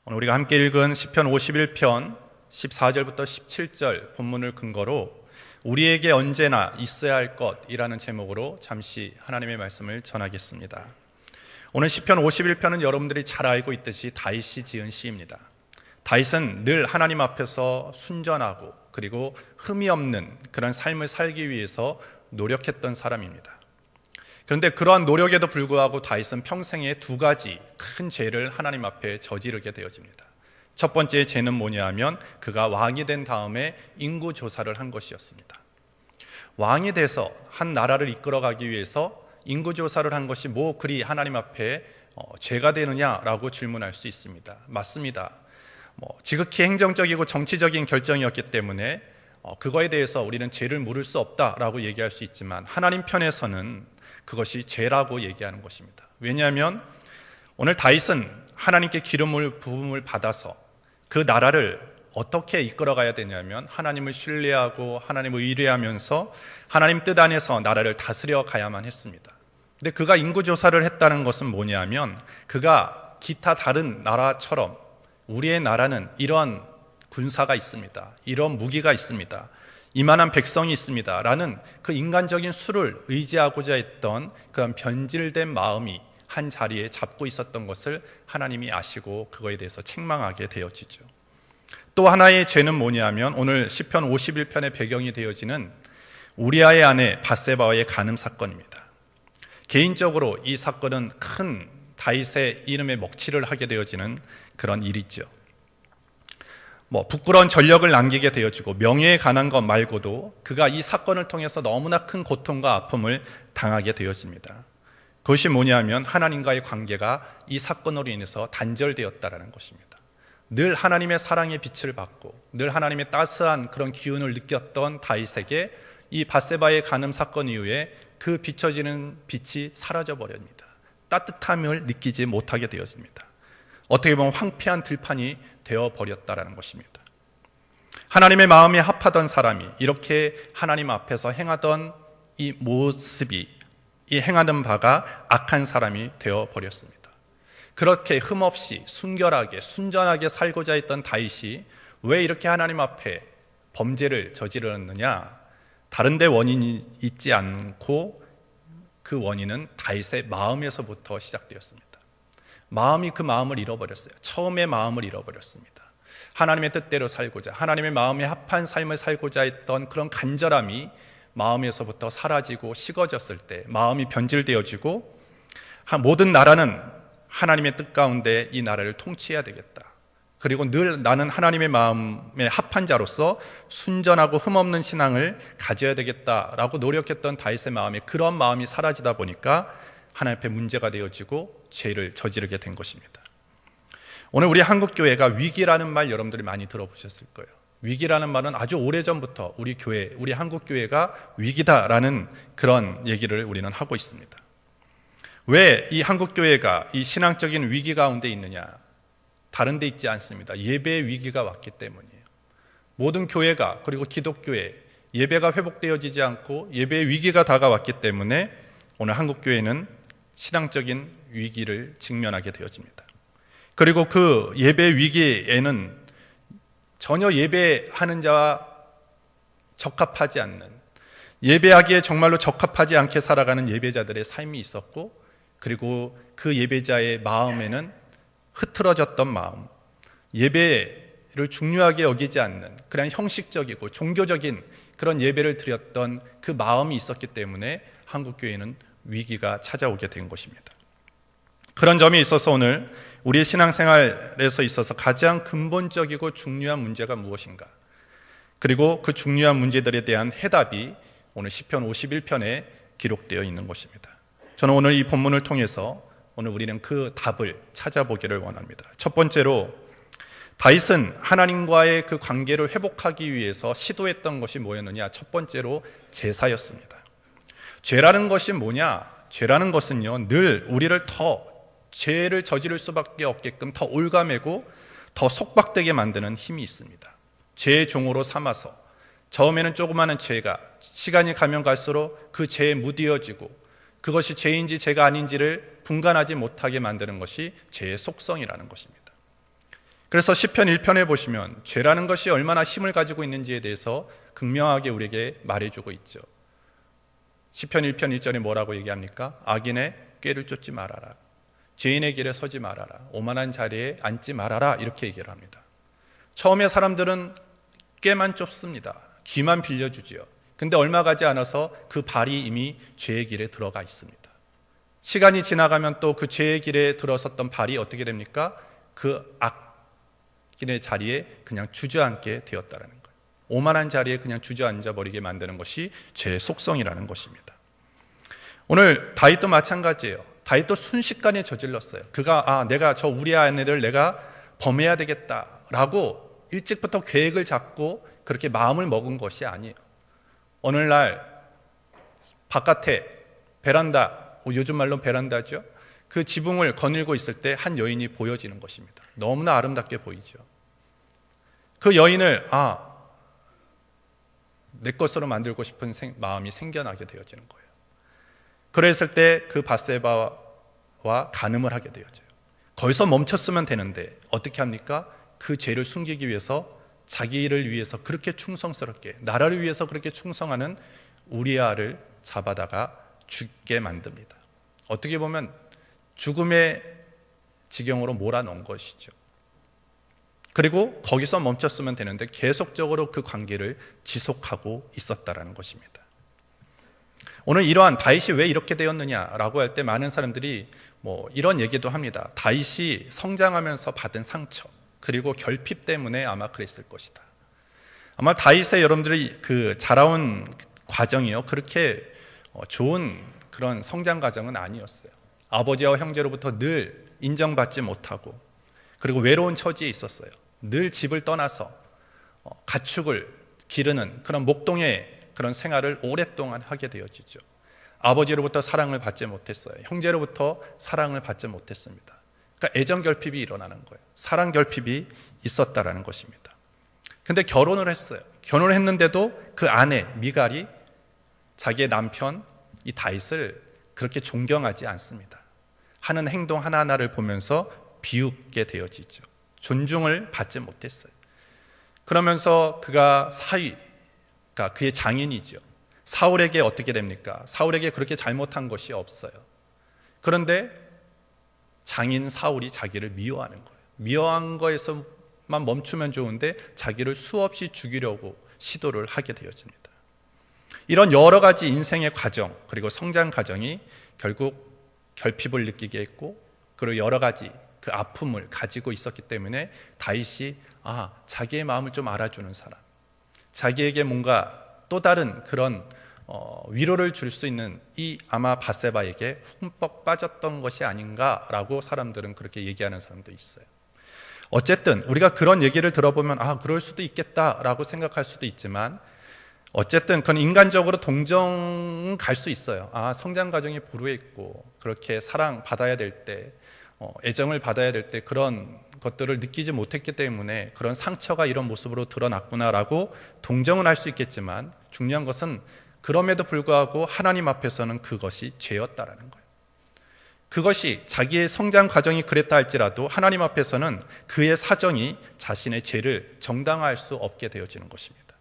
오늘 우리가 함께 읽은 시편 51편 14절부터 17절 본문을 근거로 우리에게 언제나 있어야 할 것이라는 제목으로 잠시 하나님의 말씀을 전하겠습니다. 오늘 시편 51편은 여러분들이 잘 알고 있듯이 다윗이 지은 시입니다. 다윗은 늘 하나님 앞에서 순전하고 그리고 흠이 없는 그런 삶을 살기 위해서 노력했던 사람입니다. 그런데 그러한 노력에도 불구하고 다윗은 평생에 두 가지 큰 죄를 하나님 앞에 저지르게 되어집니다. 첫 번째 죄는 뭐냐 하면 그가 왕이 된 다음에 인구조사를 한 것이었습니다. 왕이 돼서 한 나라를 이끌어가기 위해서 인구조사를 한 것이 뭐 그리 하나님 앞에 죄가 되느냐라고 질문할 수 있습니다. 맞습니다. 지극히 행정적이고 정치적인 결정이었기 때문에 그거에 대해서 우리는 죄를 물을 수 없다라고 얘기할 수 있지만 하나님 편에서는 그것이 죄라고 얘기하는 것입니다. 왜냐하면 오늘 다윗은 하나님께 기름을 부음을 받아서 그 나라를 어떻게 이끌어가야 되냐면 하나님을 신뢰하고 하나님을 의뢰하면서 하나님 뜻 안에서 나라를 다스려 가야만 했습니다. 근데 그가 인구조사를 했다는 것은 뭐냐면 그가 기타 다른 나라처럼 우리의 나라는 이런 군사가 있습니다. 이런 무기가 있습니다. 이만한 백성이 있습니다 라는 그 인간적인 수를 의지하고자 했던 그런 변질된 마음이 한 자리에 잡고 있었던 것을 하나님이 아시고 그거에 대해서 책망하게 되어지죠. 또 하나의 죄는 뭐냐면 오늘 시편 51편의 배경이 되어지는 우리아의 아내 밧세바와의 간음 사건입니다. 개인적으로 이 사건은 큰 다윗의 이름에 먹칠을 하게 되어지는 그런 일이죠. 부끄러운 전력을 남기게 되어지고 명예에 관한 것 말고도 그가 이 사건을 통해서 너무나 큰 고통과 아픔을 당하게 되어집니다. 그것이 뭐냐면 하나님과의 관계가 이 사건으로 인해서 단절되었다는 것입니다. 늘 하나님의 사랑의 빛을 받고 늘 하나님의 따스한 그런 기운을 느꼈던 다윗에게 이 밧세바의 간음 사건 이후에 그 비춰지는 빛이 사라져 버립니다. 따뜻함을 느끼지 못하게 되어집니다. 어떻게 보면 황폐한 들판이 되어버렸다는 것입니다. 하나님의 마음에 합하던 사람이 이렇게 하나님 앞에서 행하던 이 모습이 이 행하던 바가 악한 사람이 되어버렸습니다. 그렇게 흠없이 순결하게 순전하게 살고자 했던 다윗이 왜 이렇게 하나님 앞에 범죄를 저지르느냐? 다른 데 원인이 있지 않고 그 원인은 다윗의 마음에서부터 시작되었습니다. 마음이 그 마음을 잃어버렸어요. 처음의 마음을 잃어버렸습니다. 하나님의 뜻대로 살고자 하나님의 마음에 합한 삶을 살고자 했던 그런 간절함이 마음에서부터 사라지고 식어졌을 때 마음이 변질되어지고 모든 나라는 하나님의 뜻 가운데 이 나라를 통치해야 되겠다. 그리고 늘 나는 하나님의 마음에 합한 자로서 순전하고 흠없는 신앙을 가져야 되겠다라고 노력했던 다윗의 마음에 그런 마음이 사라지다 보니까 하나님 앞에 문제가 되어지고 죄를 저지르게 된 것입니다. 오늘 우리 한국교회가 위기라는 말 여러분들이 많이 들어보셨을 거예요. 위기라는 말은 아주 오래전부터 우리 교회, 우리 한국교회가 위기다라는 그런 얘기를 우리는 하고 있습니다. 왜 이 한국교회가 이 신앙적인 위기 가운데 있느냐? 다른 데 있지 않습니다. 예배의 위기가 왔기 때문이에요. 모든 교회가 그리고 기독교회 예배가 회복되어지지 않고 예배의 위기가 다가왔기 때문에 오늘 한국교회는 신앙적인 위기를 직면하게 되어집니다. 그리고 그 예배 위기에는 전혀 예배하는 자와 적합하지 않는 예배하기에 정말로 적합하지 않게 살아가는 예배자들의 삶이 있었고 그리고 그 예배자의 마음에는 흐트러졌던 마음 예배를 중요하게 여기지 않는 그냥 형식적이고 종교적인 그런 예배를 드렸던 그 마음이 있었기 때문에 한국교회는 위기가 찾아오게 된 것입니다. 그런 점이 있어서 오늘 우리의 신앙생활에서 있어서 가장 근본적이고 중요한 문제가 무엇인가? 그리고 그 중요한 문제들에 대한 해답이 오늘 시편 51편에 기록되어 있는 것입니다. 저는 오늘 이 본문을 통해서 오늘 우리는 그 답을 찾아보기를 원합니다. 첫 번째로 다윗은 하나님과의 그 관계를 회복하기 위해서 시도했던 것이 뭐였느냐? 첫 번째로 제사였습니다. 죄라는 것이 뭐냐? 죄라는 것은요, 늘 우리를 더 죄를 저지를 수밖에 없게끔 더 올가매고 더 속박되게 만드는 힘이 있습니다. 죄의 종으로 삼아서 처음에는 조그마한 죄가 시간이 가면 갈수록 그 죄에 무디어지고 그것이 죄인지 죄가 아닌지를 분간하지 못하게 만드는 것이 죄의 속성이라는 것입니다. 그래서 시편 1편에 보시면 죄라는 것이 얼마나 힘을 가지고 있는지에 대해서 극명하게 우리에게 말해주고 있죠. 시편 1편 1절에 뭐라고 얘기합니까? 악인의 꾀를 쫓지 말아라. 죄인의 길에 서지 말아라. 오만한 자리에 앉지 말아라. 이렇게 얘기를 합니다. 처음에 사람들은 꾀만 쫓습니다. 귀만 빌려주지요. 근데 얼마 가지 않아서 그 발이 이미 죄의 길에 들어가 있습니다. 시간이 지나가면 또 그 죄의 길에 들어섰던 발이 어떻게 됩니까? 그 악인의 자리에 그냥 주저앉게 되었다는 거예요. 오만한 자리에 그냥 주저앉아 버리게 만드는 것이 죄의 속성이라는 것입니다. 오늘 다윗도 마찬가지예요. 다윗도 순식간에 저질렀어요. 그가 내가 저 우리아 아내를 내가 범해야 되겠다라고 일찍부터 계획을 잡고 그렇게 마음을 먹은 것이 아니에요. 어느 날 바깥에 베란다, 요즘 말로 베란다죠. 그 지붕을 거닐고 있을 때 한 여인이 보여지는 것입니다. 너무나 아름답게 보이죠. 그 여인을 내 것으로 만들고 싶은 마음이 생겨나게 되어지는 거예요. 그랬을 때 그 밧세바와 간음을 하게 되어져요. 거기서 멈췄으면 되는데 어떻게 합니까? 그 죄를 숨기기 위해서 자기를 위해서 그렇게 충성스럽게, 나라를 위해서 그렇게 충성하는 우리아를 잡아다가 죽게 만듭니다. 어떻게 보면 죽음의 지경으로 몰아넣은 것이죠. 그리고 거기서 멈췄으면 되는데 계속적으로 그 관계를 지속하고 있었다라는 것입니다. 오늘 이러한 다윗이 왜 이렇게 되었느냐라고 할 때 많은 사람들이 이런 얘기도 합니다. 다윗이 성장하면서 받은 상처 그리고 결핍 때문에 아마 그랬을 것이다. 아마 다윗의 여러분들이 그 자라온 과정이요 그렇게 좋은 그런 성장 과정은 아니었어요. 아버지와 형제로부터 늘 인정받지 못하고 그리고 외로운 처지에 있었어요. 늘 집을 떠나서 가축을 기르는 그런 목동의 그런 생활을 오랫동안 하게 되어지죠. 아버지로부터 사랑을 받지 못했어요. 형제로부터 사랑을 받지 못했습니다. 그러니까 애정 결핍이 일어나는 거예요. 사랑 결핍이 있었다라는 것입니다. 근데 결혼을 했어요. 결혼을 했는데도 그 아내 미갈이 자기의 남편 이 다윗을 그렇게 존경하지 않습니다. 하는 행동 하나하나를 보면서 비웃게 되어지죠. 존중을 받지 못했어요. 그러면서 그가 그러니까 그의 장인이죠. 사울에게 어떻게 됩니까? 사울에게 그렇게 잘못한 것이 없어요. 그런데 장인 사울이 자기를 미워하는 거예요. 미워한 거에서만 멈추면 좋은데 자기를 수없이 죽이려고 시도를 하게 되어집니다. 이런 여러 가지 인생의 과정 그리고 성장 과정이 결국 결핍을 느끼게 했고 그리고 여러 가지 그 아픔을 가지고 있었기 때문에 다윗이 자기의 마음을 좀 알아주는 사람, 자기에게 뭔가 또 다른 그런 위로를 줄 수 있는 아마 밧세바에게 흠뻑 빠졌던 것이 아닌가라고 사람들은 그렇게 얘기하는 사람도 있어요. 어쨌든 우리가 그런 얘기를 들어보면 그럴 수도 있겠다라고 생각할 수도 있지만 어쨌든 그건 인간적으로 동정 갈 수 있어요. 성장 과정이 불우했고 그렇게 사랑 받아야 될 때 애정을 받아야 될 때 그런 것들을 느끼지 못했기 때문에 그런 상처가 이런 모습으로 드러났구나라고 동정은 할 수 있겠지만 중요한 것은 그럼에도 불구하고 하나님 앞에서는 그것이 죄였다라는 거예요. 그것이 자기의 성장 과정이 그랬다 할지라도 하나님 앞에서는 그의 사정이 자신의 죄를 정당화할 수 없게 되어지는 것입니다.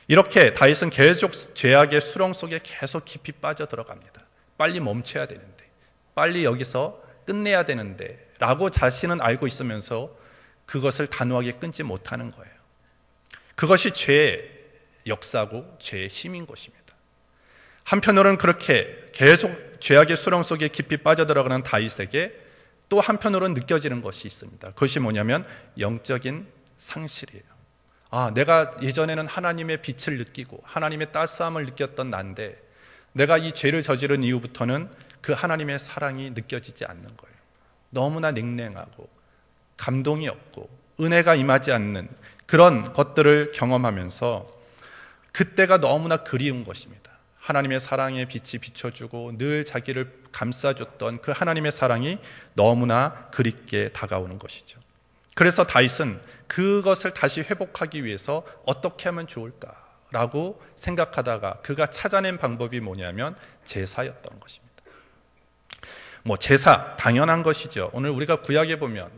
이렇게 다윗은 계속 죄악의 수렁 속에 계속 깊이 빠져들어갑니다. 빨리 멈춰야 되는데, 빨리 여기서 끝내야 되는데 라고 자신은 알고 있으면서 그것을 단호하게 끊지 못하는 거예요. 그것이 죄의 역사고 죄의 힘인 것입니다. 한편으로는 그렇게 계속 죄악의 수렁 속에 깊이 빠져들어가는 다윗에게 또 한편으로는 느껴지는 것이 있습니다. 그것이 뭐냐면 영적인 상실이에요. 내가 예전에는 하나님의 빛을 느끼고 하나님의 따스함을 느꼈던 난데 내가 이 죄를 저지른 이후부터는 그 하나님의 사랑이 느껴지지 않는 거예요. 너무나 냉랭하고 감동이 없고 은혜가 임하지 않는 그런 것들을 경험하면서 그때가 너무나 그리운 것입니다. 하나님의 사랑의 빛이 비춰주고 늘 자기를 감싸줬던 그 하나님의 사랑이 너무나 그립게 다가오는 것이죠. 그래서 다윗은 그것을 다시 회복하기 위해서 어떻게 하면 좋을까라고 생각하다가 그가 찾아낸 방법이 뭐냐면 제사였던 것입니다. 제사 당연한 것이죠. 오늘 우리가 구약에 보면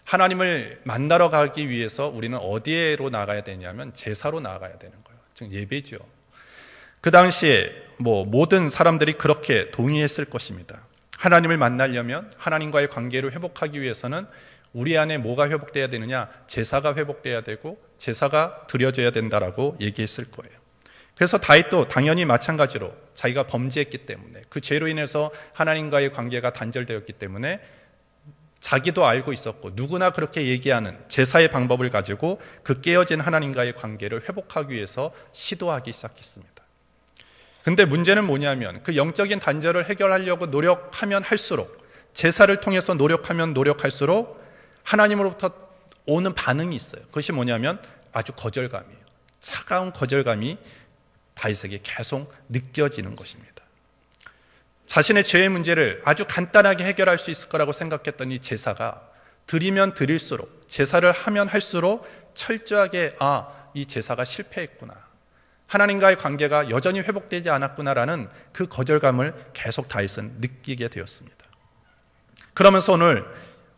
하나님을 만나러 가기 위해서 우리는 어디로 나가야 되냐면 제사로 나가야 되는 거예요. 즉 예배죠. 그 당시에 모든 사람들이 그렇게 동의했을 것입니다. 하나님을 만나려면, 하나님과의 관계를 회복하기 위해서는 우리 안에 뭐가 회복돼야 되느냐? 제사가 회복돼야 되고 제사가 드려져야 된다라고 얘기했을 거예요. 그래서 다윗도 당연히 마찬가지로 자기가 범죄했기 때문에, 그 죄로 인해서 하나님과의 관계가 단절되었기 때문에 자기도 알고 있었고 누구나 그렇게 얘기하는 제사의 방법을 가지고 그 깨어진 하나님과의 관계를 회복하기 위해서 시도하기 시작했습니다. 근데 문제는 뭐냐면 그 영적인 단절을 해결하려고 노력하면 할수록, 제사를 통해서 노력하면 노력할수록 하나님으로부터 오는 반응이 있어요. 그것이 뭐냐면 아주 거절감이에요. 차가운 거절감이 다윗에게 계속 느껴지는 것입니다. 자신의 죄의 문제를 아주 간단하게 해결할 수 있을 거라고 생각했던 이 제사가 드리면 드릴수록, 제사를 하면 할수록 철저하게 이 제사가 실패했구나, 하나님과의 관계가 여전히 회복되지 않았구나라는 그 거절감을 계속 다윗은 느끼게 되었습니다. 그러면서 오늘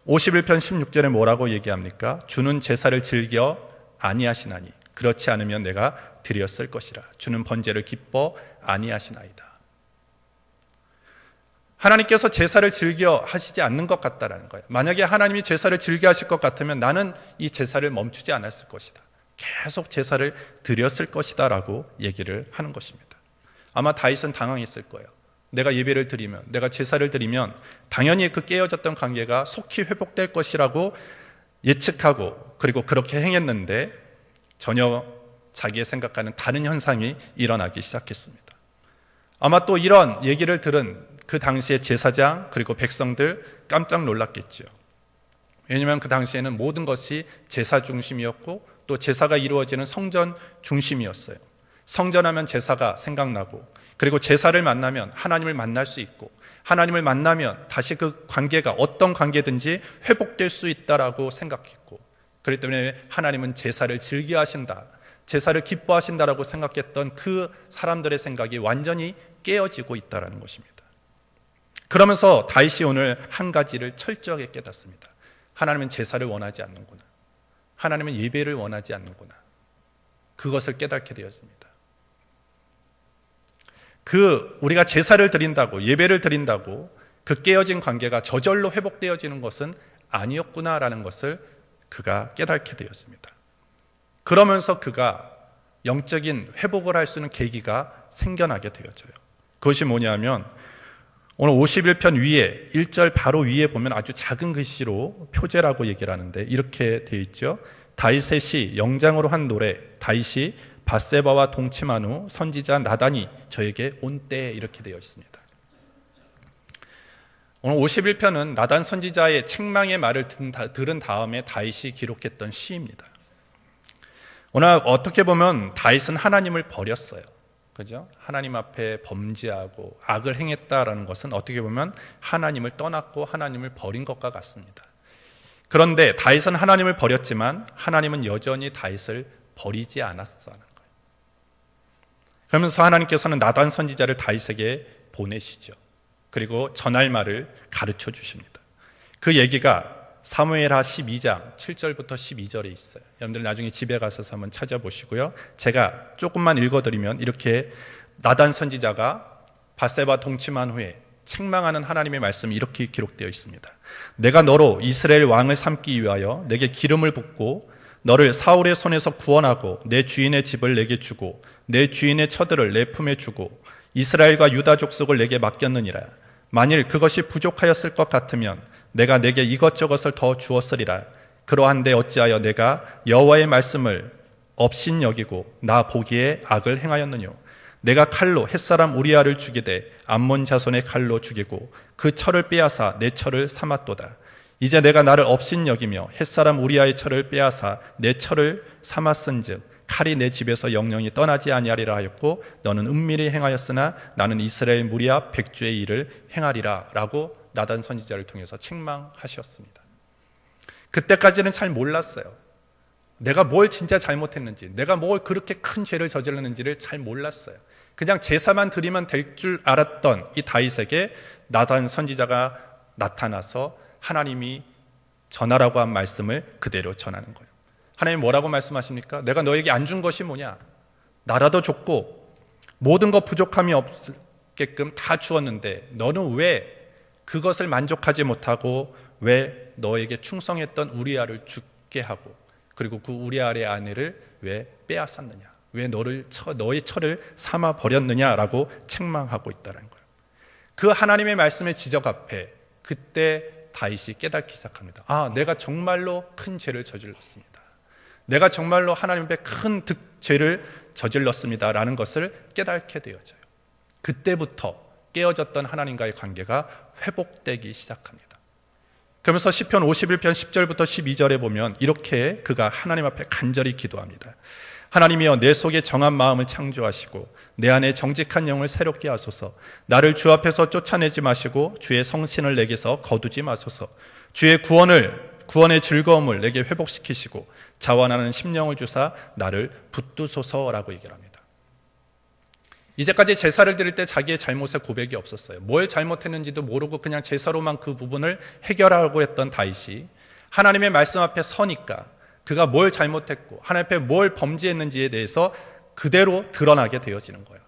51편 16절에 뭐라고 얘기합니까? 주는 제사를 즐겨 아니하시나니 그렇지 않으면 내가 드렸을 것이라. 주는 번제를 기뻐 아니하시나이다. 하나님께서 제사를 즐겨 하시지 않는 것 같다라는 거예요. 만약에 하나님이 제사를 즐겨 하실 것 같으면 나는 이 제사를 멈추지 않았을 것이다, 계속 제사를 드렸을 것이다 라고 얘기를 하는 것입니다. 아마 다윗은 당황했을 거예요. 내가 예배를 드리면, 내가 제사를 드리면 당연히 그 깨어졌던 관계가 속히 회복될 것이라고 예측하고 그리고 그렇게 행했는데 전혀 자기의 생각과는 다른 현상이 일어나기 시작했습니다. 아마 또 이런 얘기를 들은 그 당시의 제사장 그리고 백성들 깜짝 놀랐겠죠. 왜냐하면 그 당시에는 모든 것이 제사 중심이었고 또 제사가 이루어지는 성전 중심이었어요. 성전하면 제사가 생각나고, 그리고 제사를 만나면 하나님을 만날 수 있고, 하나님을 만나면 다시 그 관계가 어떤 관계든지 회복될 수 있다라고 생각했고, 그렇기 때문에 하나님은 제사를 즐겨 하신다, 제사를 기뻐하신다라고 생각했던 그 사람들의 생각이 완전히 깨어지고 있다는 것입니다. 그러면서 다윗이 오늘 한 가지를 철저하게 깨닫습니다. 하나님은 제사를 원하지 않는구나, 하나님은 예배를 원하지 않는구나, 그것을 깨닫게 되었습니다. 우리가 제사를 드린다고, 예배를 드린다고 그 깨어진 관계가 저절로 회복되어지는 것은 아니었구나라는 것을 그가 깨닫게 되었습니다. 그러면서 그가 영적인 회복을 할 수 있는 계기가 생겨나게 되어져요. 그것이 뭐냐면 오늘 51편 위에 1절 바로 위에 보면 아주 작은 글씨로 표제라고 얘기를 하는데 이렇게 되어 있죠. 다윗의 시 영장으로 한 노래, 다윗이 밧세바와 동침한 후 선지자 나단이 저에게 온 때에, 이렇게 되어 있습니다. 오늘 51편은 나단 선지자의 책망의 말을 들은 다음에 다윗이 기록했던 시입니다. 오늘 어떻게 보면 다윗은 하나님을 버렸어요. 그죠? 하나님 앞에 범죄하고 악을 행했다라는 것은 어떻게 보면 하나님을 떠났고 하나님을 버린 것과 같습니다. 그런데 다윗은 하나님을 버렸지만 하나님은 여전히 다윗을 버리지 않았다는 거예요. 그러면서 하나님께서는 나단 선지자를 다윗에게 보내시죠. 그리고 전할 말을 가르쳐 주십니다. 그 얘기가 사무엘하 12장 7절부터 12절에 있어요. 여러분들 나중에 집에 가셔서 한번 찾아보시고요. 제가 조금만 읽어드리면 이렇게 나단 선지자가 밧세바 동침한 후에 책망하는 하나님의 말씀이 이렇게 기록되어 있습니다. 내가 너로 이스라엘 왕을 삼기 위하여 내게 기름을 붓고 너를 사울의 손에서 구원하고 내 주인의 집을 내게 주고 내 주인의 처들을 내 품에 주고 이스라엘과 유다 족속을 내게 맡겼느니라. 만일 그것이 부족하였을 것 같으면 내가 내게 이것저것을 더 주었으리라. 그러한데 어찌하여 내가 여호와의 말씀을 업신여기고 나 보기에 악을 행하였느뇨. 내가 칼로 햇사람 우리아를 죽이되 암몬 자손의 칼로 죽이고 그 철을 빼앗아 내 철을 삼았도다. 이제 내가 나를 업신여기며 햇사람 우리아의 철을 빼앗아 내 철을 삼았은즉 칼이 내 집에서 영영이 떠나지 아니하리라 하였고 너는 은밀히 행하였으나 나는 이스라엘 무리와 백주의 일을 행하리라 라고 나단 선지자를 통해서 책망하셨습니다. 그때까지는 잘 몰랐어요. 내가 뭘 진짜 잘못했는지, 내가 뭘 그렇게 큰 죄를 저질렀는지를 잘 몰랐어요. 그냥 제사만 드리면 될 줄 알았던 이 다윗에게 나단 선지자가 나타나서 하나님이 전하라고 한 말씀을 그대로 전하는 거예요. 하나님 뭐라고 말씀하십니까? 내가 너에게 안 준 것이 뭐냐? 나라도 줬고 모든 것 부족함이 없게끔 다 주었는데 너는 왜 그것을 만족하지 못하고 왜 너에게 충성했던 우리아를 죽게 하고 그리고 그 우리아의 아내를 왜 빼앗았느냐? 왜 너의 처를 삼아 버렸느냐라고 책망하고 있다는 거예요. 그 하나님의 말씀의 지적 앞에 그때 다윗이 깨닫기 시작합니다. 아, 내가 정말로 큰 죄를 저질렀습니다. 내가 정말로 하나님 앞에 큰 죄를 저질렀습니다 라는 것을 깨닫게 되어져요. 그때부터 깨어졌던 하나님과의 관계가 회복되기 시작합니다. 그러면서 시편 51편 10절부터 12절에 보면 이렇게 그가 하나님 앞에 간절히 기도합니다. 하나님이여 내 속에 정한 마음을 창조하시고 내 안에 정직한 영을 새롭게 하소서. 나를 주 앞에서 쫓아내지 마시고 주의 성신을 내게서 거두지 마소서. 주의 구원의 즐거움을 내게 회복시키시고 자원하는 심령을 주사 나를 붙드소서라고 얘기합니다. 이제까지 제사를 드릴 때 자기의 잘못의 고백이 없었어요. 뭘 잘못했는지도 모르고 그냥 제사로만 그 부분을 해결하려고 했던 다윗이 하나님의 말씀 앞에 서니까 그가 뭘 잘못했고 하나님 앞에 뭘 범죄했는지에 대해서 그대로 드러나게 되어지는 거예요.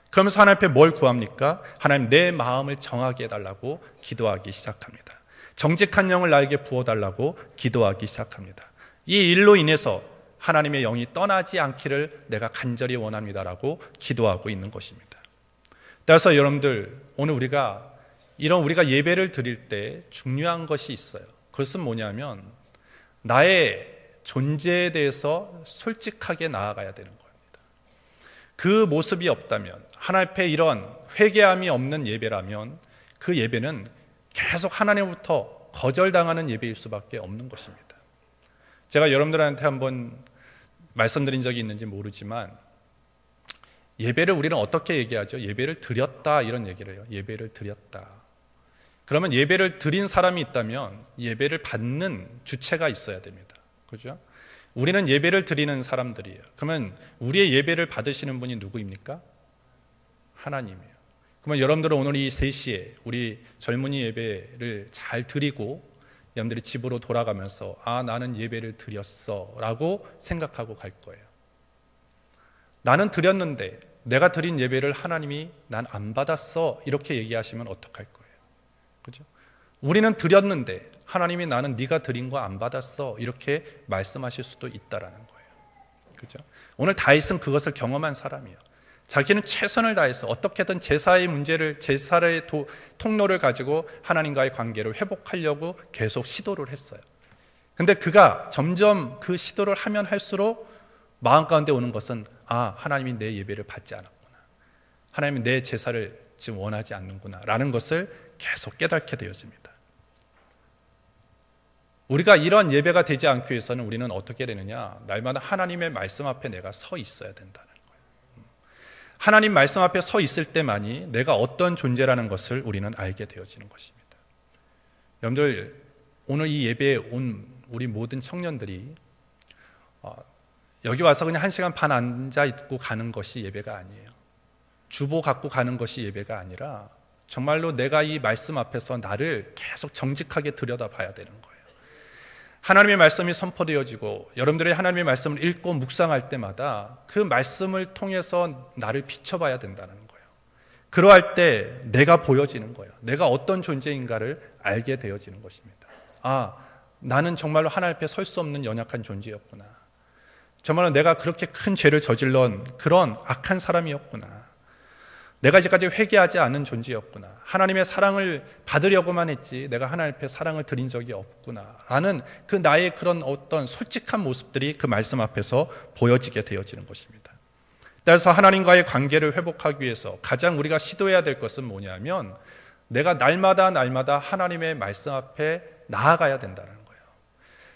그러면서 하나님 앞에 뭘 구합니까? 하나님 내 마음을 정하게 해달라고 기도하기 시작합니다. 정직한 영을 나에게 부어달라고 기도하기 시작합니다. 이 일로 인해서 하나님의 영이 떠나지 않기를 내가 간절히 원합니다라고 기도하고 있는 것입니다. 따라서 여러분들 오늘 우리가 예배를 드릴 때 중요한 것이 있어요. 그것은 뭐냐면 나의 존재에 대해서 솔직하게 나아가야 되는 겁니다. 그 모습이 없다면 하나님 앞에 이런 회개함이 없는 예배라면 그 예배는 계속 하나님으로부터 거절당하는 예배일 수밖에 없는 것입니다. 제가 여러분들한테 한번 말씀드린 적이 있는지 모르지만 예배를 우리는 어떻게 얘기하죠? 예배를 드렸다 이런 얘기를 해요. 예배를 드렸다. 그러면 예배를 드린 사람이 있다면 예배를 받는 주체가 있어야 됩니다. 그죠? 우리는 예배를 드리는 사람들이에요. 그러면 우리의 예배를 받으시는 분이 누구입니까? 하나님이에요. 그러면 여러분들은 오늘 이 3시에 우리 젊은이 예배를 잘 드리고 여러분들이 집으로 돌아가면서 아, 나는 예배를 드렸어 라고 생각하고 갈 거예요. 나는 드렸는데 내가 드린 예배를 하나님이 난 안 받았어 이렇게 얘기하시면 어떡할 거예요? 그죠? 우리는 드렸는데 하나님이 나는 네가 드린 거 안 받았어 이렇게 말씀하실 수도 있다라는 거예요. 그죠? 오늘 다윗은 그것을 경험한 사람이에요. 자기는 최선을 다해서 어떻게든 제사의 통로를 가지고 하나님과의 관계를 회복하려고 계속 시도를 했어요. 근데 그가 점점 그 시도를 하면 할수록 마음 가운데 오는 것은 아, 하나님이 내 예배를 받지 않았구나. 하나님이 내 제사를 지금 원하지 않는구나 라는 것을 계속 깨닫게 되어집니다. 우리가 이런 예배가 되지 않기 위해서는 우리는 어떻게 되느냐? 날마다 하나님의 말씀 앞에 내가 서 있어야 된다는 거예요. 하나님 말씀 앞에 서 있을 때만이 내가 어떤 존재라는 것을 우리는 알게 되어지는 것입니다. 여러분들 오늘 이 예배에 온 우리 모든 청년들이 여기 와서 그냥 1시간 반 앉아 있고 가는 것이 예배가 아니에요. 주보 갖고 가는 것이 예배가 아니라 정말로 내가 이 말씀 앞에서 나를 계속 정직하게 들여다봐야 되는 거예요. 하나님의 말씀이 선포되어지고 여러분들이 하나님의 말씀을 읽고 묵상할 때마다 그 말씀을 통해서 나를 비춰봐야 된다는 거예요. 그러할 때 내가 보여지는 거예요. 내가 어떤 존재인가를 알게 되어지는 것입니다. 아, 나는 정말로 하나님 앞에 설 수 없는 연약한 존재였구나. 정말로 내가 그렇게 큰 죄를 저질렀던 그런 악한 사람이었구나. 내가 이제까지 회개하지 않은 존재였구나. 하나님의 사랑을 받으려고만 했지 내가 하나님 앞에 사랑을 드린 적이 없구나 라는 그 나의 그런 어떤 솔직한 모습들이 그 말씀 앞에서 보여지게 되어지는 것입니다. 따라서 하나님과의 관계를 회복하기 위해서 가장 우리가 시도해야 될 것은 뭐냐면 내가 날마다 하나님의 말씀 앞에 나아가야 된다는 거예요.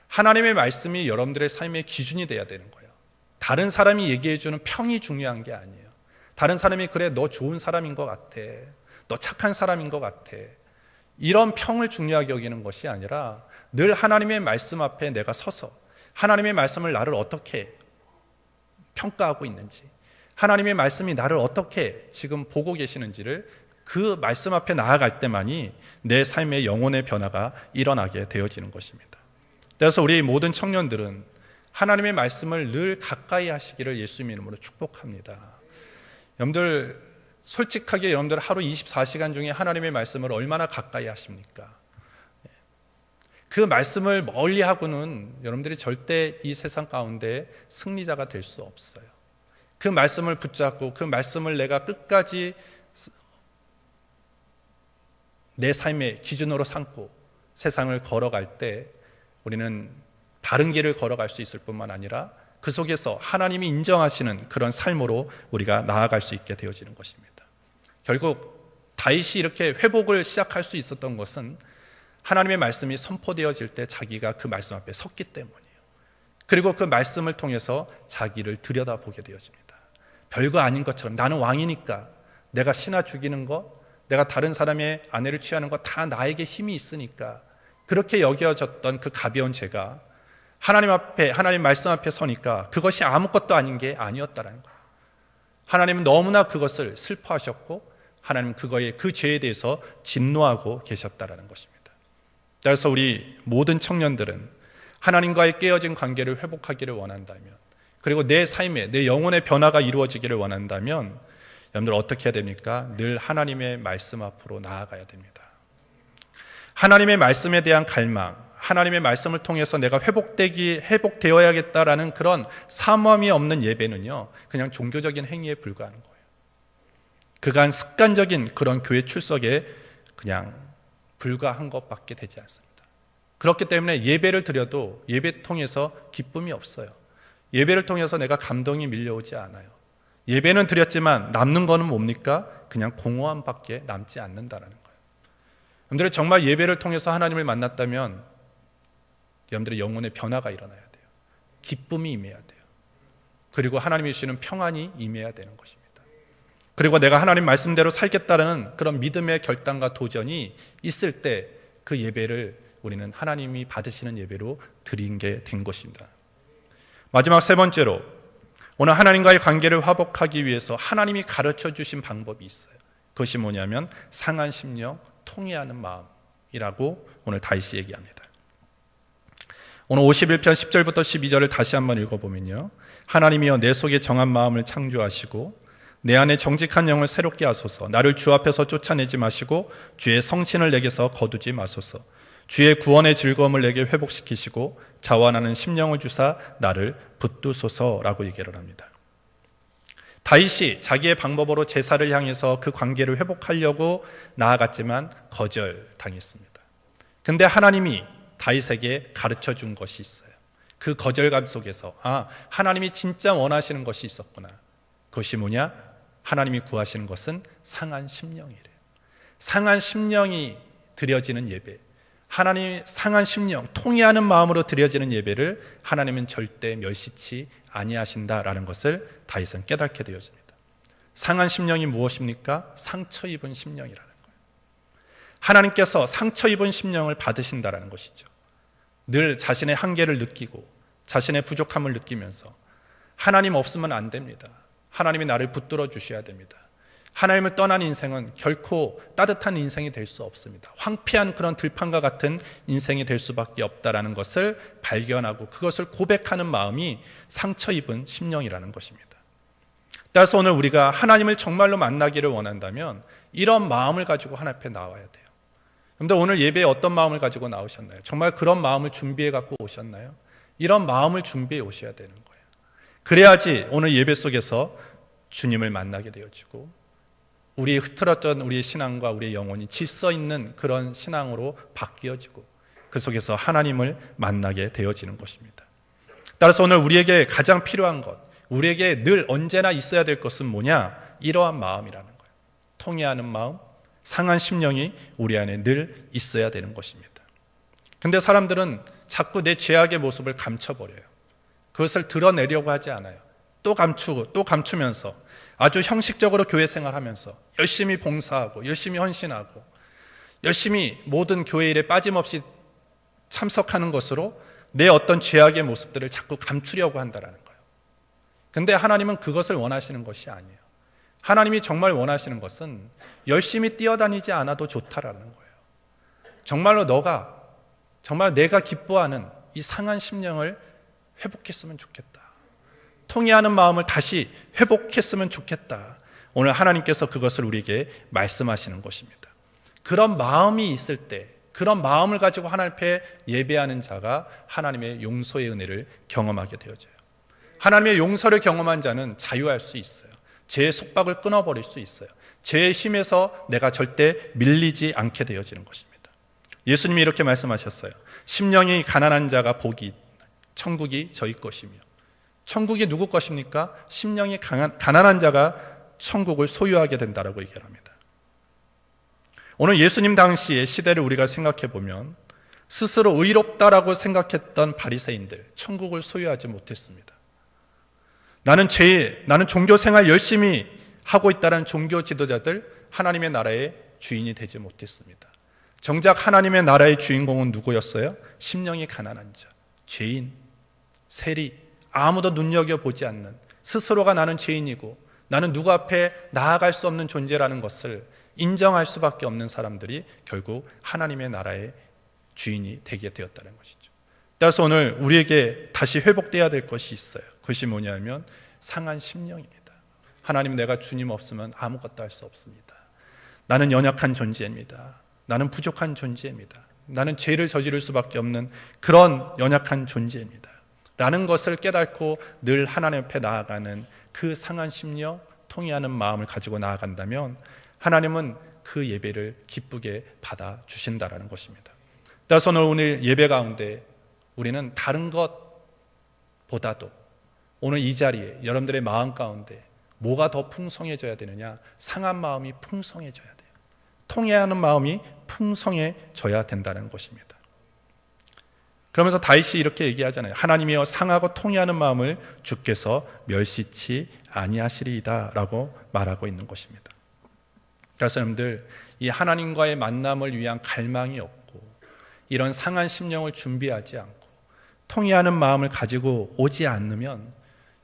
하나님의 말씀이 여러분들의 삶의 기준이 돼야 되는 거예요. 다른 사람이 얘기해주는 평이 중요한 게 아니에요. 다른 사람이 그래 너 좋은 사람인 것 같아, 너 착한 사람인 것 같아, 이런 평을 중요하게 여기는 것이 아니라 늘 하나님의 말씀 앞에 내가 서서 하나님의 말씀을 나를 어떻게 평가하고 있는지, 하나님의 말씀이 나를 어떻게 지금 보고 계시는지를 그 말씀 앞에 나아갈 때만이 내 삶의 영혼의 변화가 일어나게 되어지는 것입니다. 그래서 우리 모든 청년들은 하나님의 말씀을 늘 가까이 하시기를 예수님 이름으로 축복합니다. 여러분들 솔직하게 여러분들 하루 24시간 중에 하나님의 말씀을 얼마나 가까이 하십니까? 그 말씀을 멀리 하고는 여러분들이 절대 이 세상 가운데 승리자가 될 수 없어요. 그 말씀을 붙잡고 그 말씀을 내가 끝까지 내 삶의 기준으로 삼고 세상을 걸어갈 때 우리는 바른 길을 걸어갈 수 있을 뿐만 아니라 그 속에서 하나님이 인정하시는 그런 삶으로 우리가 나아갈 수 있게 되어지는 것입니다. 결국 다윗이 이렇게 회복을 시작할 수 있었던 것은 하나님의 말씀이 선포되어질 때 자기가 그 말씀 앞에 섰기 때문이에요. 그리고 그 말씀을 통해서 자기를 들여다보게 되어집니다. 별거 아닌 것처럼 나는 왕이니까 내가 신하 죽이는 것, 내가 다른 사람의 아내를 취하는 것 다 나에게 힘이 있으니까 그렇게 여겨졌던 그 가벼운 죄가 하나님 앞에, 하나님 말씀 앞에 서니까 그것이 아무것도 아닌 게 아니었다라는 거예요. 하나님은 너무나 그것을 슬퍼하셨고 하나님은 그 죄에 대해서 진노하고 계셨다라는 것입니다. 그래서 우리 모든 청년들은 하나님과의 깨어진 관계를 회복하기를 원한다면, 그리고 내 삶에, 내 영혼의 변화가 이루어지기를 원한다면 여러분들 어떻게 해야 됩니까? 늘 하나님의 말씀 앞으로 나아가야 됩니다. 하나님의 말씀에 대한 갈망, 하나님의 말씀을 통해서 내가 회복되어야겠다라는 그런 사모함이 없는 예배는요, 그냥 종교적인 행위에 불과하는 거예요. 그간 습관적인 그런 교회 출석에 그냥 불과한 것밖에 되지 않습니다. 그렇기 때문에 예배를 드려도 예배 통해서 기쁨이 없어요. 예배를 통해서 내가 감동이 밀려오지 않아요. 예배는 드렸지만 남는 거는 뭡니까? 그냥 공허함밖에 남지 않는다는 거예요. 여러분들이 정말 예배를 통해서 하나님을 만났다면 여러분들의 영혼의 변화가 일어나야 돼요. 기쁨이 임해야 돼요. 그리고 하나님이 주시는 평안이 임해야 되는 것입니다. 그리고 내가 하나님 말씀대로 살겠다는 그런 믿음의 결단과 도전이 있을 때 그 예배를 우리는 하나님이 받으시는 예배로 드린 게 된 것입니다. 마지막 세 번째로, 오늘 하나님과의 관계를 회복하기 위해서 하나님이 가르쳐 주신 방법이 있어요. 그것이 뭐냐면 상한 심령, 통회하는 마음이라고 오늘 다윗이 얘기합니다. 오늘 51편 10절부터 12절을 다시 한번 읽어보면요, 하나님이여 내 속에 정한 마음을 창조하시고 내 안에 정직한 영을 새롭게 하소서. 나를 주 앞에서 쫓아내지 마시고 주의 성신을 내게서 거두지 마소서. 주의 구원의 즐거움을 내게 회복시키시고 자원하는 심령을 주사 나를 붙드소서라고 얘기를 합니다. 다윗이 자기의 방법으로 제사를 향해서 그 관계를 회복하려고 나아갔지만 거절당했습니다. 근데 하나님이 다윗에게 가르쳐 준 것이 있어요. 그 거절감 속에서 하나님이 진짜 원하시는 것이 있었구나. 그것이 뭐냐? 하나님이 구하시는 것은 상한 심령이래요. 상한 심령이 드려지는 예배, 하나님 상한 심령, 통회하는 마음으로 드려지는 예배를 하나님은 절대 멸시치 아니하신다라는 것을 다윗은 깨닫게 되어집니다. 상한 심령이 무엇입니까? 상처 입은 심령이라는 거예요. 하나님께서 상처 입은 심령을 받으신다라는 것이죠. 늘 자신의 한계를 느끼고 자신의 부족함을 느끼면서 하나님 없으면 안 됩니다. 하나님이 나를 붙들어 주셔야 됩니다. 하나님을 떠난 인생은 결코 따뜻한 인생이 될 수 없습니다. 황폐한 그런 들판과 같은 인생이 될 수밖에 없다라는 것을 발견하고 그것을 고백하는 마음이 상처 입은 심령이라는 것입니다. 따라서 오늘 우리가 하나님을 정말로 만나기를 원한다면 이런 마음을 가지고 하나님 앞에 나와야 돼요. 그런데 오늘 예배에 어떤 마음을 가지고 나오셨나요? 정말 그런 마음을 준비해 갖고 오셨나요? 이런 마음을 준비해 오셔야 되는 거예요. 그래야지 오늘 예배 속에서 주님을 만나게 되어지고 우리의 흐트러졌던 우리의 신앙과 우리의 영혼이 질서 있는 그런 신앙으로 바뀌어지고 그 속에서 하나님을 만나게 되어지는 것입니다. 따라서 오늘 우리에게 가장 필요한 것, 우리에게 늘 언제나 있어야 될 것은 뭐냐? 이러한 마음이라는 거예요. 통회하는 마음, 상한 심령이 우리 안에 늘 있어야 되는 것입니다. 근데 사람들은 자꾸 내 죄악의 모습을 감춰버려요. 그것을 드러내려고 하지 않아요. 또 감추고 또 감추면서 아주 형식적으로 교회 생활하면서 열심히 봉사하고 열심히 헌신하고 열심히 모든 교회 일에 빠짐없이 참석하는 것으로 내 어떤 죄악의 모습들을 자꾸 감추려고 한다는 거예요. 근데 하나님은 그것을 원하시는 것이 아니에요. 하나님이 정말 원하시는 것은 열심히 뛰어다니지 않아도 좋다라는 거예요. 정말로 정말 내가 기뻐하는 이 상한 심령을 회복했으면 좋겠다. 통회하는 마음을 다시 회복했으면 좋겠다. 오늘 하나님께서 그것을 우리에게 말씀하시는 것입니다. 그런 마음이 있을 때, 그런 마음을 가지고 하나님 앞에 예배하는 자가 하나님의 용서의 은혜를 경험하게 되어져요. 하나님의 용서를 경험한 자는 자유할 수 있어요. 죄의 속박을 끊어버릴 수 있어요. 죄의 힘에서 내가 절대 밀리지 않게 되어지는 것입니다. 예수님이 이렇게 말씀하셨어요. 심령이 가난한 자가 복이 있다. 천국이 저희 것이며. 천국이 누구 것입니까? 심령이 가난한 자가 천국을 소유하게 된다라고 얘기합니다. 오늘 예수님 당시의 시대를 우리가 생각해 보면 스스로 의롭다라고 생각했던 바리새인들, 천국을 소유하지 못했습니다. 나는 종교 생활 열심히 하고 있다는 종교 지도자들, 하나님의 나라의 주인이 되지 못했습니다. 정작 하나님의 나라의 주인공은 누구였어요? 심령이 가난한 자, 죄인, 세리, 아무도 눈여겨보지 않는, 스스로가 나는 죄인이고 나는 누구 앞에 나아갈 수 없는 존재라는 것을 인정할 수밖에 없는 사람들이 결국 하나님의 나라의 주인이 되게 되었다는 것이죠. 따라서 오늘 우리에게 다시 회복돼야 될 것이 있어요. 그것이 뭐냐면 상한 심령입니다. 하나님, 내가 주님 없으면 아무것도 할 수 없습니다. 나는 연약한 존재입니다. 나는 부족한 존재입니다. 나는 죄를 저지를 수밖에 없는 그런 연약한 존재입니다. 라는 것을 깨닫고 늘 하나님 앞에 나아가는 그 상한 심령, 통회하는 마음을 가지고 나아간다면 하나님은 그 예배를 기쁘게 받아주신다라는 것입니다. 따라서 오늘 예배 가운데 우리는 다른 것보다도 오늘 이 자리에 여러분들의 마음 가운데 뭐가 더 풍성해져야 되느냐? 상한 마음이 풍성해져야 돼요. 통회하는 마음이 풍성해져야 된다는 것입니다. 그러면서 다윗이 이렇게 얘기하잖아요. 하나님이여, 상하고 통회하는 마음을 주께서 멸시치 아니하시리이다 라고 말하고 있는 것입니다. 그래서 여러분들, 이 하나님과의 만남을 위한 갈망이 없고 이런 상한 심령을 준비하지 않고 통회하는 마음을 가지고 오지 않으면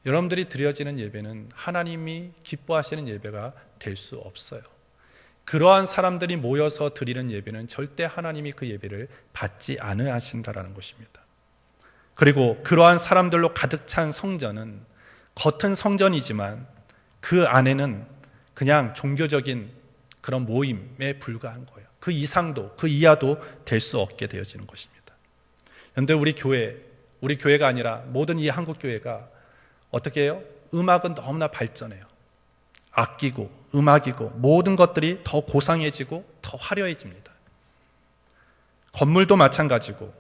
여러분들이 드려지는 예배는 하나님이 기뻐하시는 예배가 될 수 없어요. 그러한 사람들이 모여서 드리는 예배는 절대 하나님이 그 예배를 받지 않으신다라는 것입니다. 그리고 그러한 사람들로 가득 찬 성전은 겉은 성전이지만 그 안에는 그냥 종교적인 그런 모임에 불과한 거예요. 그 이상도, 그 이하도 될 수 없게 되어지는 것입니다. 그런데 우리 교회가 아니라 모든 이 한국 교회가 어떻게 해요? 음악은 너무나 발전해요. 악기고 음악이고 모든 것들이 더 고상해지고 더 화려해집니다. 건물도 마찬가지고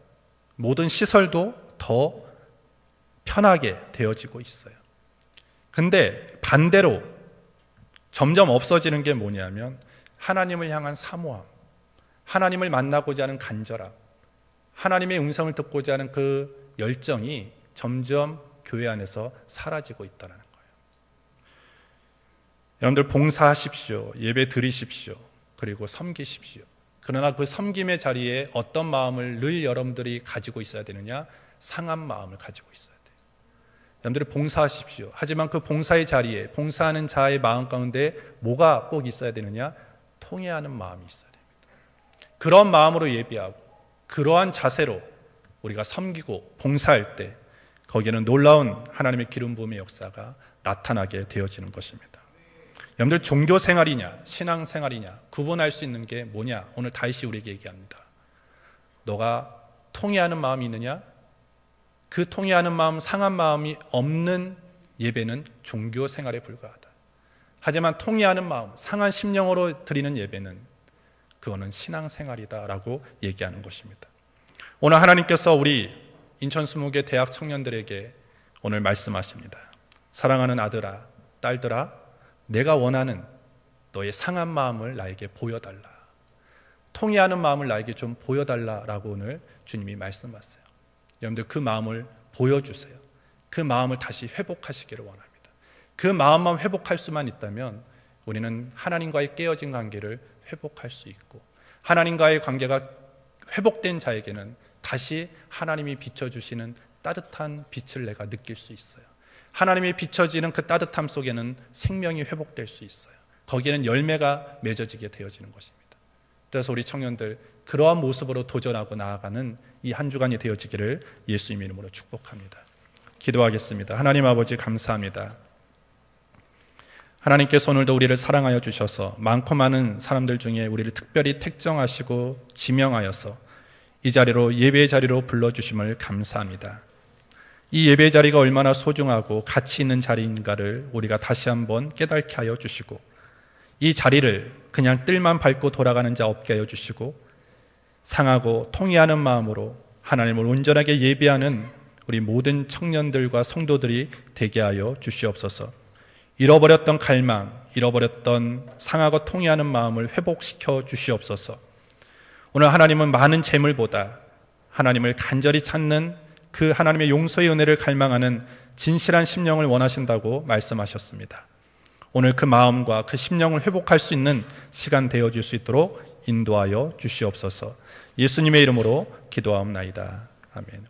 모든 시설도 더 편하게 되어지고 있어요. 근데 반대로 점점 없어지는 게 뭐냐면 하나님을 향한 사모함, 하나님을 만나고자 하는 간절함, 하나님의 음성을 듣고자 하는 그 열정이 점점 교회 안에서 사라지고 있다는 거예요. 여러분들 봉사하십시오. 예배 드리십시오. 그리고 섬기십시오. 그러나 그 섬김의 자리에 어떤 마음을 늘 여러분들이 가지고 있어야 되느냐? 상한 마음을 가지고 있어야 돼요. 여러분들이 봉사하십시오. 하지만 그 봉사의 자리에 봉사하는 자의 마음 가운데 뭐가 꼭 있어야 되느냐? 통회하는 마음이 있어야 됩니다. 그런 마음으로 예배하고 그러한 자세로 우리가 섬기고 봉사할 때 거기에는 놀라운 하나님의 기름 부음의 역사가 나타나게 되어지는 것입니다. 여러분들, 종교 생활이냐 신앙 생활이냐 구분할 수 있는 게 뭐냐? 오늘 다윗이 우리에게 얘기합니다. 너가 통회하는 마음이 있느냐? 그 통회하는 마음, 상한 마음이 없는 예배는 종교 생활에 불과하다. 하지만 통회하는 마음, 상한 심령으로 드리는 예배는 그거는 신앙 생활이다라고 얘기하는 것입니다. 오늘 하나님께서 우리 인천 20개 대학 청년들에게 오늘 말씀하십니다. 사랑하는 아들아, 딸들아, 내가 원하는 너의 상한 마음을 나에게 보여달라. 통회하는 마음을 나에게 좀 보여달라라고 오늘 주님이 말씀하세요. 여러분들, 그 마음을 보여주세요. 그 마음을 다시 회복하시기를 원합니다. 그 마음만 회복할 수만 있다면 우리는 하나님과의 깨어진 관계를 회복할 수 있고, 하나님과의 관계가 회복된 자에게는 다시 하나님이 비춰주시는 따뜻한 빛을 내가 느낄 수 있어요. 하나님이 비춰지는 그 따뜻함 속에는 생명이 회복될 수 있어요. 거기에는 열매가 맺어지게 되어지는 것입니다. 그래서 우리 청년들 그러한 모습으로 도전하고 나아가는 이 한 주간이 되어지기를 예수님 이름으로 축복합니다. 기도하겠습니다. 하나님 아버지 감사합니다. 하나님께서 오늘도 우리를 사랑하여 주셔서 많고 많은 사람들 중에 우리를 특별히 택정하시고 지명하여서 이 자리로 예배의 자리로 불러주심을 감사합니다. 이 예배의 자리가 얼마나 소중하고 가치 있는 자리인가를 우리가 다시 한번 깨닫게 하여 주시고 이 자리를 그냥 뜰만 밟고 돌아가는 자 없게 하여 주시고 상하고 통회하는 마음으로 하나님을 온전하게 예배하는 우리 모든 청년들과 성도들이 되게 하여 주시옵소서. 잃어버렸던 갈망, 잃어버렸던 상하고 통회하는 마음을 회복시켜 주시옵소서. 오늘 하나님은 많은 재물보다 하나님을 간절히 찾는 그 하나님의 용서의 은혜를 갈망하는 진실한 심령을 원하신다고 말씀하셨습니다. 오늘 그 마음과 그 심령을 회복할 수 있는 시간 되어질 수 있도록 인도하여 주시옵소서. 예수님의 이름으로 기도하옵나이다. 아멘.